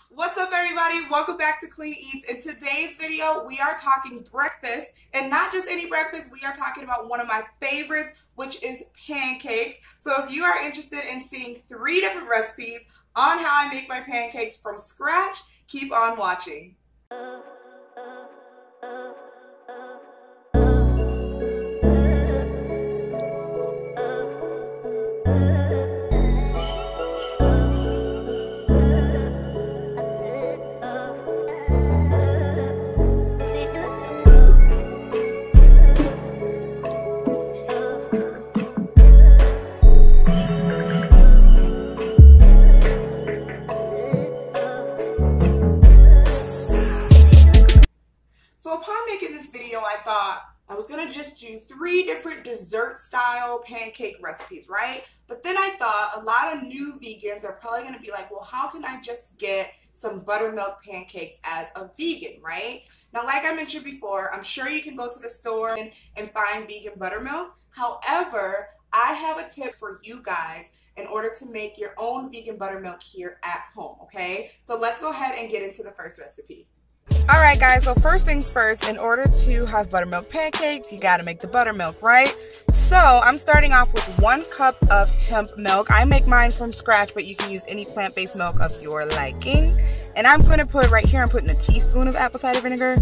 What's up, everybody? Welcome back to Queeneatz. In today's video, we are talking breakfast, and not just any breakfast. We are talking about one of my favorites, which is pancakes. So if you are interested in seeing 3 different recipes on how I make my pancakes from scratch, keep on watching. So upon making this video, I thought I was going to just do 3 different dessert style pancake recipes, right? But then I thought a lot of new vegans are probably going to be like, well, how can I just get some buttermilk pancakes as a vegan, right? Now, like I mentioned before, I'm sure you can go to the store and find vegan buttermilk. However, I have a tip for you guys in order to make your own vegan buttermilk here at home, okay? So let's go ahead and get into the first recipe. Alright guys, so first things first, in order to have buttermilk pancakes, you gotta make the buttermilk, right? So I'm starting off with 1 cup of hemp milk. I make mine from scratch, but you can use any plant-based milk of your liking. And I'm gonna put right here, I'm putting a teaspoon of apple cider vinegar,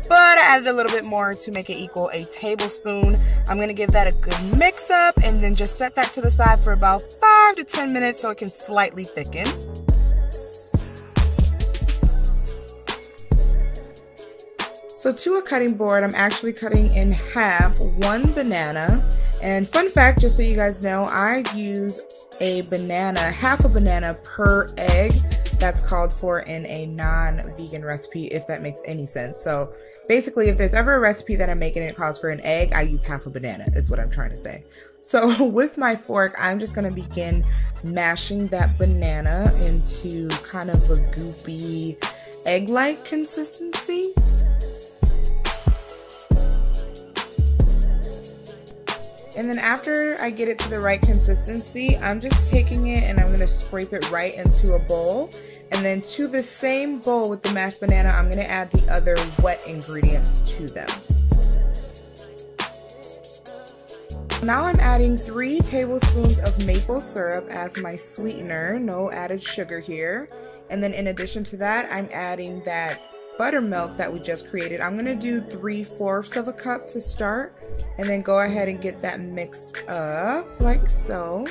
but I added a little bit more to make it equal a tablespoon. I'm gonna give that a good mix up and then just set that to the side for about 5 to 10 minutes so it can slightly thicken. So to a cutting board, I'm actually cutting in half 1 banana. And fun fact, just so you guys know, I use a banana, half a banana per egg. That's called for in a non-vegan recipe, if that makes any sense. So basically, if there's ever a recipe that I'm making and it calls for an egg, I use half a banana, is what I'm trying to say. So with my fork, I'm just gonna begin mashing that banana into kind of a goopy, egg-like consistency. And then after I get it to the right consistency, I'm just taking it and I'm going to scrape it right into a bowl. And then to the same bowl with the mashed banana, I'm going to add the other wet ingredients to them. Now I'm adding 3 tablespoons of maple syrup as my sweetener, no added sugar here. And then in addition to that, I'm adding that buttermilk that we just created. I'm gonna do 3/4 of a cup to start, and then go ahead and get that mixed up like so.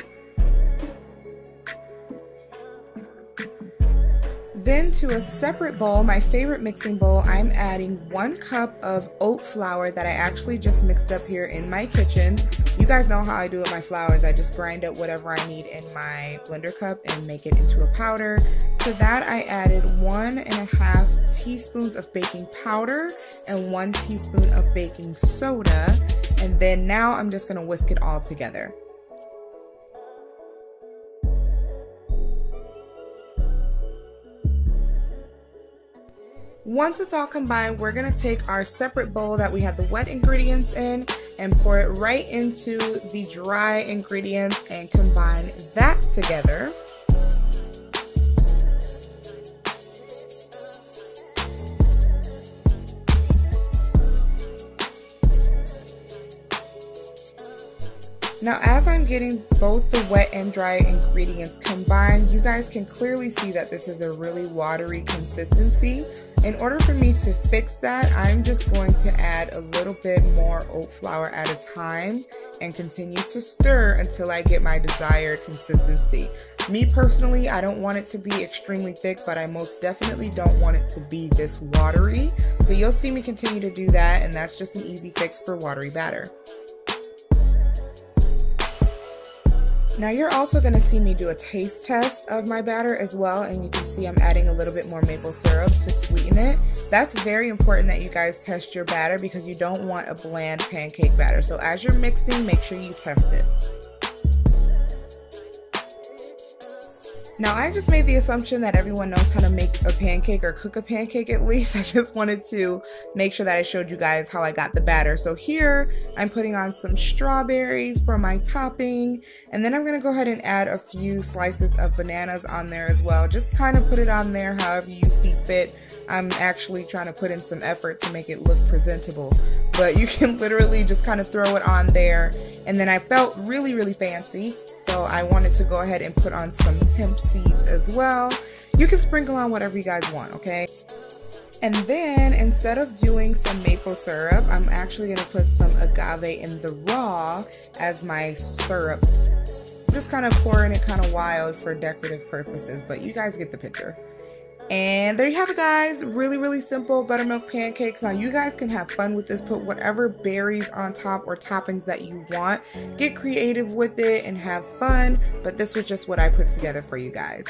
Then to a separate bowl, my favorite mixing bowl, I'm adding 1 cup of oat flour that I actually just mixed up here in my kitchen. You guys know how I do with my flours. I just grind up whatever I need in my blender cup and make it into a powder. To that, I added 1.5 teaspoons of baking powder and 1 teaspoon of baking soda. And then now I'm just gonna whisk it all together. Once it's all combined, we're going to take our separate bowl that we have the wet ingredients in and pour it right into the dry ingredients and combine that together. Now, as I'm getting both the wet and dry ingredients combined, you guys can clearly see that this is a really watery consistency. In order for me to fix that, I'm just going to add a little bit more oat flour at a time and continue to stir until I get my desired consistency. Me personally, I don't want it to be extremely thick, but I most definitely don't want it to be this watery. So you'll see me continue to do that, and that's just an easy fix for watery batter. Now you're also going to see me do a taste test of my batter as well, and you can see I'm adding a little bit more maple syrup to sweeten it. That's very important that you guys test your batter because you don't want a bland pancake batter. So as you're mixing, make sure you test it. Now I just made the assumption that everyone knows how to make a pancake or cook a pancake at least. I just wanted to make sure that I showed you guys how I got the batter. So here I'm putting on some strawberries for my topping, and then I'm going to go ahead and add a few slices of bananas on there as well. Just kind of put it on there however you see fit. I'm actually trying to put in some effort to make it look presentable, but you can literally just kind of throw it on there. And then I felt really fancy, so I wanted to go ahead and put on some hemp seeds as well. You can sprinkle on whatever you guys want, okay? And then instead of doing some maple syrup, I'm actually going to put some agave in the raw as my syrup. I'm just kind of pouring it kind of wild for decorative purposes, but you guys get the picture. And there you have it, guys. Really simple buttermilk pancakes. Now you guys can have fun with this. Put whatever berries on top or toppings that you want. Get creative with it and have fun. But this was just what I put together for you guys.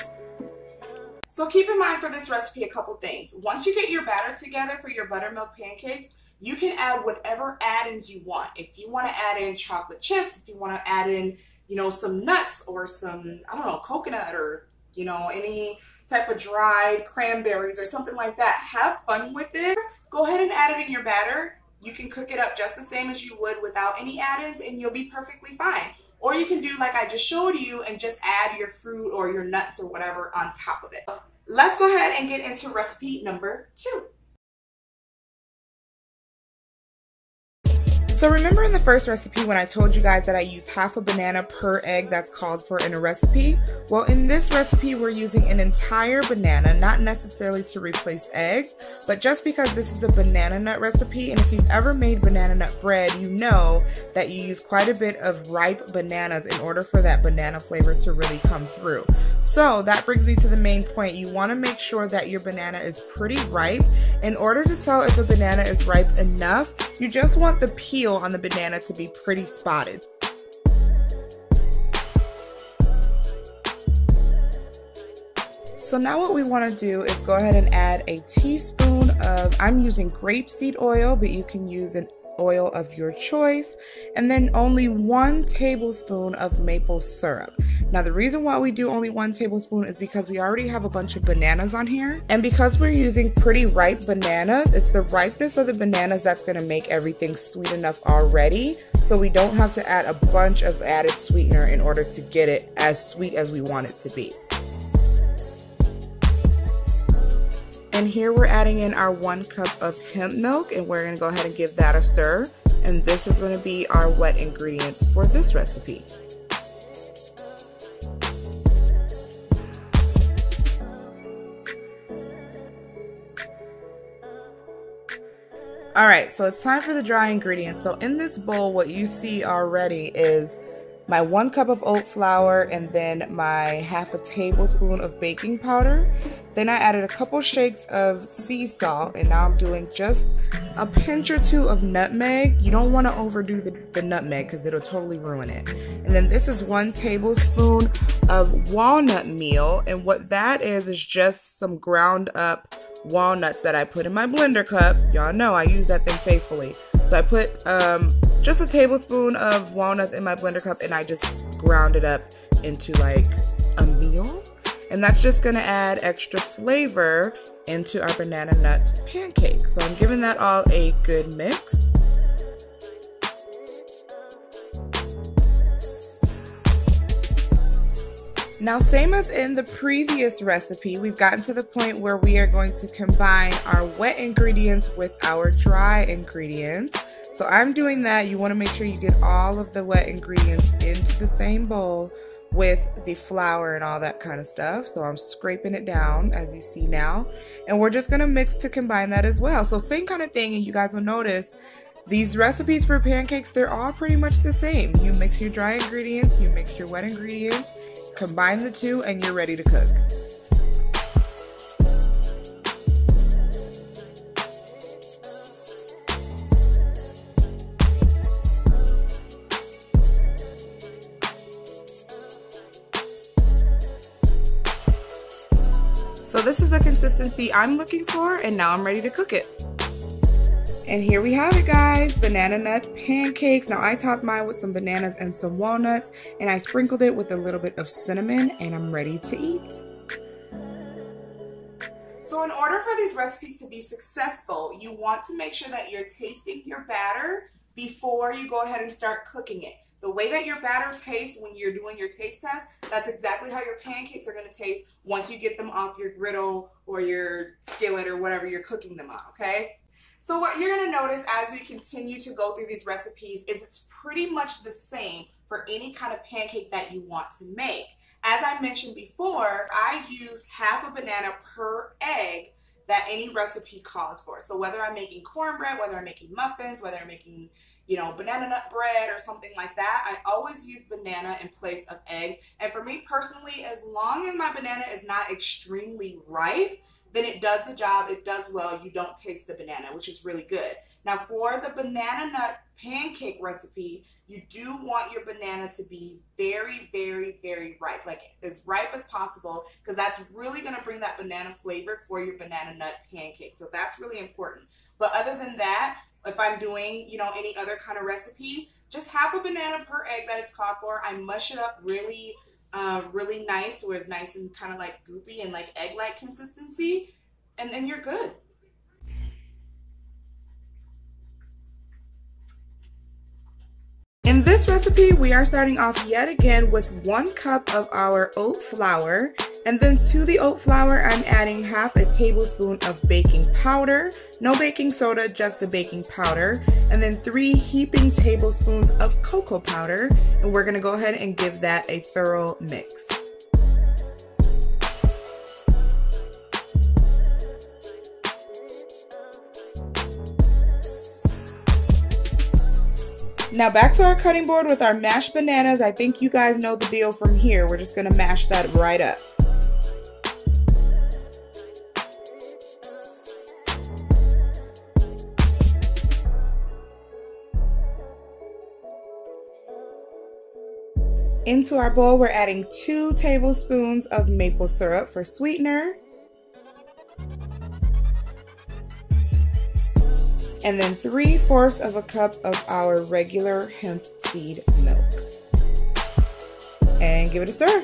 So keep in mind for this recipe a couple things. Once you get your batter together for your buttermilk pancakes, you can add whatever add-ins you want. If you want to add in chocolate chips, if you want to add in, you know, some nuts or some, I don't know, coconut or, you know, any type of dried cranberries or something like that. Have fun with it. Go ahead and add it in your batter. You can cook it up just the same as you would without any add-ins and you'll be perfectly fine. Or you can do like I just showed you and just add your fruit or your nuts or whatever on top of it. Let's go ahead and get into recipe number 2. So remember in the first recipe when I told you guys that I use half a banana per egg that's called for in a recipe? Well, in this recipe we're using an entire banana, not necessarily to replace eggs, but just because this is a banana nut recipe, and if you've ever made banana nut bread, you know that you use quite a bit of ripe bananas in order for that banana flavor to really come through. So that brings me to the main point. You want to make sure that your banana is pretty ripe. In order to tell if a banana is ripe enough, you just want the peel on the banana to be pretty spotted. So now what we want to do is go ahead and add a teaspoon of, I'm using grapeseed oil, but you can use an oil of your choice, and then only 1 tablespoon of maple syrup. Now the reason why we do only 1 tablespoon is because we already have a bunch of bananas on here, and because we're using pretty ripe bananas, it's the ripeness of the bananas that's going to make everything sweet enough already, so we don't have to add a bunch of added sweetener in order to get it as sweet as we want it to be. And here we're adding in our 1 cup of hemp milk, and we're going to go ahead and give that a stir. And this is going to be our wet ingredients for this recipe. Alright, so it's time for the dry ingredients. So in this bowl, what you see already is my 1 cup of oat flour and then my half a tablespoon of baking powder. Then I added a couple shakes of sea salt, and now I'm doing just a pinch or 2 of nutmeg. You don't want to overdo the nutmeg because it'll totally ruin it. And then this is 1 tablespoon of walnut meal, and what that is just some ground up walnuts that I put in my blender cup. Y'all know I use that thing faithfully. So I put just a tablespoon of walnuts in my blender cup, and I just ground it up into like a meal. And that's just gonna add extra flavor into our banana nut pancake. So I'm giving that all a good mix. Now, same as in the previous recipe, we've gotten to the point where we are going to combine our wet ingredients with our dry ingredients. So I'm doing that. You want to make sure you get all of the wet ingredients into the same bowl with the flour and all that kind of stuff. So I'm scraping it down as you see now, and we're just going to mix to combine that as well. So same kind of thing, and you guys will notice these recipes for pancakes, they're all pretty much the same. You mix your dry ingredients, you mix your wet ingredients, combine the two, and you're ready to cook. So this is the consistency I'm looking for, and now I'm ready to cook it. And here we have it, guys, banana nut pancakes. Now I topped mine with some bananas and some walnuts, and I sprinkled it with a little bit of cinnamon, and I'm ready to eat. So in order for these recipes to be successful, you want to make sure that you're tasting your batter before you go ahead and start cooking it. The way that your batter tastes when you're doing your taste test, that's exactly how your pancakes are going to taste once you get them off your griddle or your skillet or whatever you're cooking them on, okay? So what you're going to notice as we continue to go through these recipes is it's pretty much the same for any kind of pancake that you want to make. As I mentioned before, I use half a banana per egg that any recipe calls for. So whether I'm making cornbread, whether I'm making muffins, whether I'm making, banana nut bread or something like that, I always use banana in place of eggs. And for me personally, as long as my banana is not extremely ripe, then it does the job, it does well, you don't taste the banana, which is really good. Now for the banana nut pancake recipe, you do want your banana to be very, very, very ripe, like as ripe as possible, because that's really gonna bring that banana flavor for your banana nut pancake. So that's really important. But other than that, if I'm doing, any other kind of recipe, just half a banana per egg that it's called for. I mush it up really nice, so it's nice and kind of like goopy and like egg-like consistency, and then you're good. In this recipe, we are starting off yet again with 1 cup of our oat flour, and then to the oat flour, I'm adding half a tablespoon of baking powder, no baking soda, just the baking powder, and then 3 heaping tablespoons of cocoa powder, and we're gonna go ahead and give that a thorough mix. Now back to our cutting board with our mashed bananas. I think you guys know the deal from here. We're just gonna mash that right up. Into our bowl, we're adding 2 tablespoons of maple syrup for sweetener. And then 3/4 of a cup of our regular hemp seed milk. And give it a stir.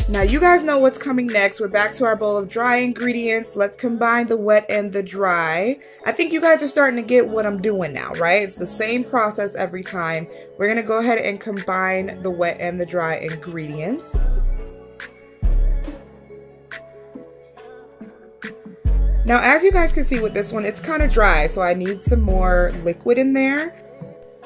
Now you guys know what's coming next. We're back to our bowl of dry ingredients. Let's combine the wet and the dry. I think you guys are starting to get what I'm doing now, right? It's the same process every time. We're gonna go ahead and combine the wet and the dry ingredients. Now as you guys can see with this one, it's kind of dry, so I need some more liquid in there.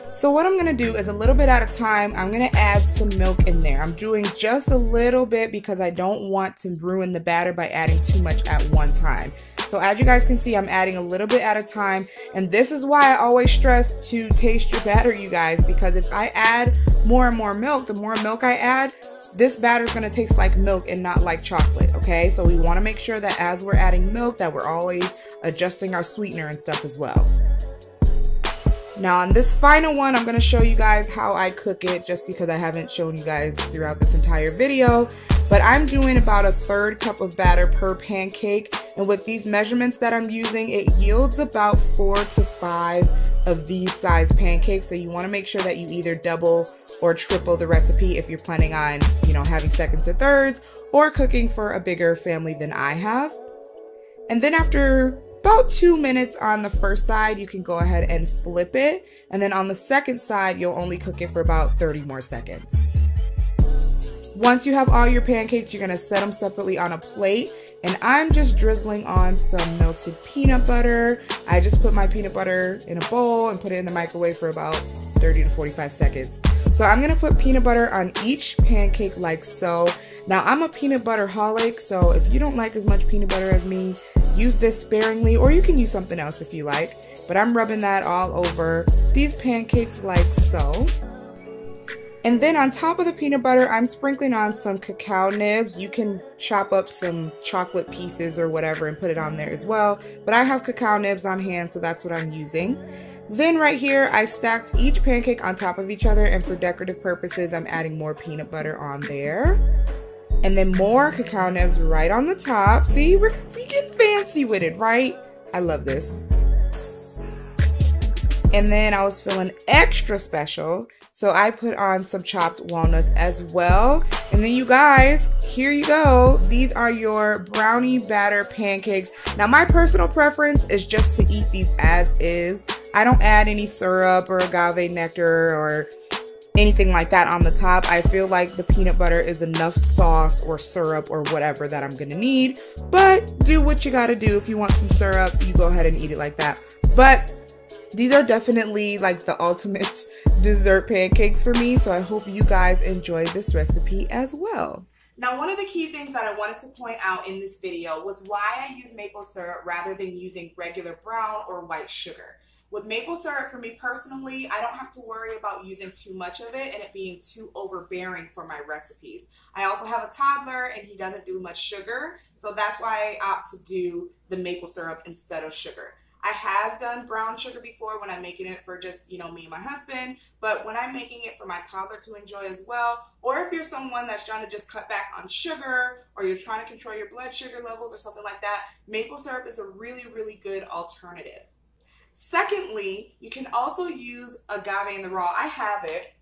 So what I'm gonna do is a little bit at a time, I'm gonna add some milk in there. I'm doing just a little bit because I don't want to ruin the batter by adding too much at one time. So as you guys can see, I'm adding a little bit at a time, and this is why I always stress to taste your batter, you guys, because if I add more and more milk, the more milk I add, this batter is gonna taste like milk and not like chocolate, okay? So we wanna make sure that as we're adding milk that we're always adjusting our sweetener and stuff as well. Now on this final one, I'm going to show you guys how I cook it, just because I haven't shown you guys throughout this entire video. But I'm doing about a 1/3 cup of batter per pancake, and with these measurements that I'm using, it yields about 4 to 5 of these size pancakes. So you want to make sure that you either double or triple the recipe if you're planning on, having seconds or thirds, or cooking for a bigger family than I have. And then after about 2 minutes on the first side, you can go ahead and flip it, and then on the second side you'll only cook it for about 30 more seconds. Once you have all your pancakes, you're gonna set them separately on a plate, and I'm just drizzling on some melted peanut butter. I just put my peanut butter in a bowl and put it in the microwave for about 30 to 45 seconds. So I'm gonna put peanut butter on each pancake like so. Now I'm a peanut butter holic, so if you don't like as much peanut butter as me, use this sparingly, or you can use something else if you like. But I'm rubbing that all over these pancakes like so. And then on top of the peanut butter, I'm sprinkling on some cacao nibs. You can chop up some chocolate pieces or whatever and put it on there as well. But I have cacao nibs on hand, so that's what I'm using. Then right here, I stacked each pancake on top of each other, and for decorative purposes, I'm adding more peanut butter on there. And then more cacao nibs right on the top. See, we getting fancy with it, right? I love this. And then I was feeling extra special, so I put on some chopped walnuts as well. And then you guys, here you go. These are your brownie batter pancakes. Now my personal preference is just to eat these as is. I don't add any syrup or agave nectar or anything like that on the top. I feel like the peanut butter is enough sauce or syrup or whatever that I'm gonna need. But do what you gotta do. If you want some syrup, you go ahead and eat it like that. But these are definitely like the ultimate dessert pancakes for me, so I hope you guys enjoy this recipe as well. Now, one of the key things that I wanted to point out in this video was why I use maple syrup rather than using regular brown or white sugar. With maple syrup, for me personally, I don't have to worry about using too much of it and it being too overbearing for my recipes. I also have a toddler and he doesn't do much sugar, so that's why I opt to do the maple syrup instead of sugar. I have done brown sugar before when I'm making it for just, me and my husband, but when I'm making it for my toddler to enjoy as well, or if you're someone that's trying to just cut back on sugar, or you're trying to control your blood sugar levels or something like that, maple syrup is a really, really good alternative. Secondly, you can also use agave in the raw. I have it.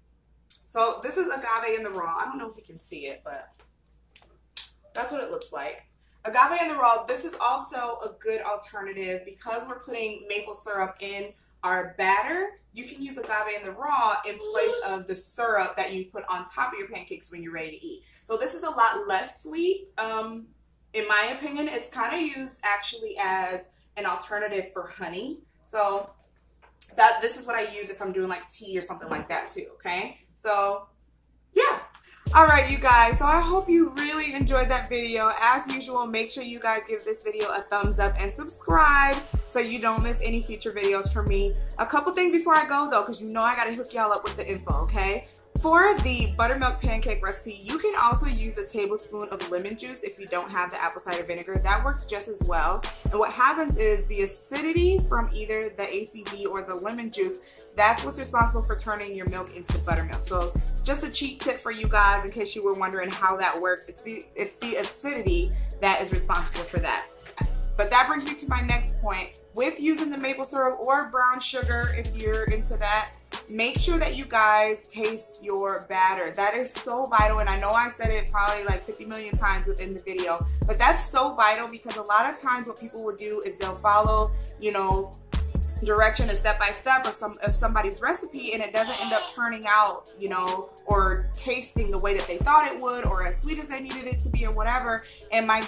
So this is agave in the raw. I don't know if you can see it, but that's what it looks like. Agave in the raw, this is also a good alternative because we're putting maple syrup in our batter. You can use agave in the raw in place of the syrup that you put on top of your pancakes when you're ready to eat. So this is a lot less sweet. In my opinion, it's kind of used actually as an alternative for honey. So this is what I use if I'm doing like tea or something like that too, okay? So yeah. All right, you guys, so I hope you really enjoyed that video. As usual, make sure you guys give this video a thumbs up and subscribe so you don't miss any future videos from me. A couple things before I go though, because I gotta hook y'all up with the info, okay? For the buttermilk pancake recipe, you can also use a tablespoon of lemon juice if you don't have the apple cider vinegar. That works just as well. And what happens is the acidity from either the ACV or the lemon juice, that's what's responsible for turning your milk into buttermilk. So just a cheat tip for you guys in case you were wondering how that works. It's the acidity that is responsible for that. But that brings me to my next point. With using the maple syrup or brown sugar, if you're into that, make sure that you guys taste your batter. That is so vital, and I know I said it probably like 50 million times within the video, but that's so vital because a lot of times what people will do is they'll follow, direction and step by step of somebody's recipe, and it doesn't end up turning out, or tasting the way that they thought it would, or as sweet as they needed it to be, or whatever. And my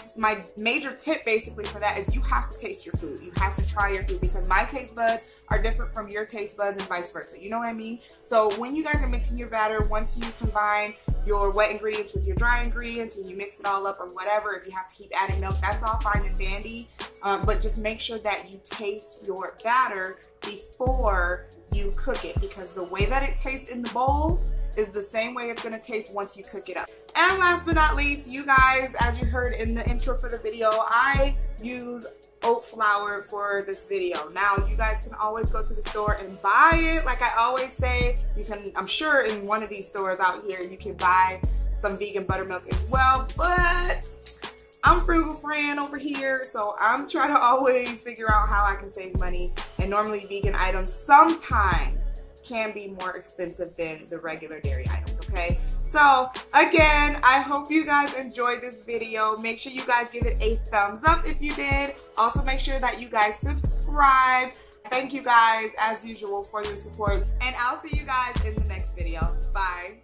major tip basically for that is you have to taste your food. You have to try your food because my taste buds are different from your taste buds and vice versa. You know what I mean? So when you guys are mixing your batter, once you combine your wet ingredients with your dry ingredients and you mix it all up or whatever, if you have to keep adding milk, that's all fine and dandy. But just make sure that you taste your batter before you cook it, because the way that it tastes in the bowl is the same way it's going to taste once you cook it up. And last but not least, you guys, as you heard in the intro for the video, I use oat flour for this video. Now, you guys can always go to the store and buy it. Like I always say, you can, I'm sure in one of these stores out here, you can buy some vegan buttermilk as well, but I'm frugal friend over here, so I'm trying to always figure out how I can save money, and normally vegan items sometimes can be more expensive than the regular dairy items, okay? So again, I hope you guys enjoyed this video. Make sure you guys give it a thumbs up if you did. Also make sure that you guys subscribe. Thank you guys as usual for your support, and I'll see you guys in the next video. Bye.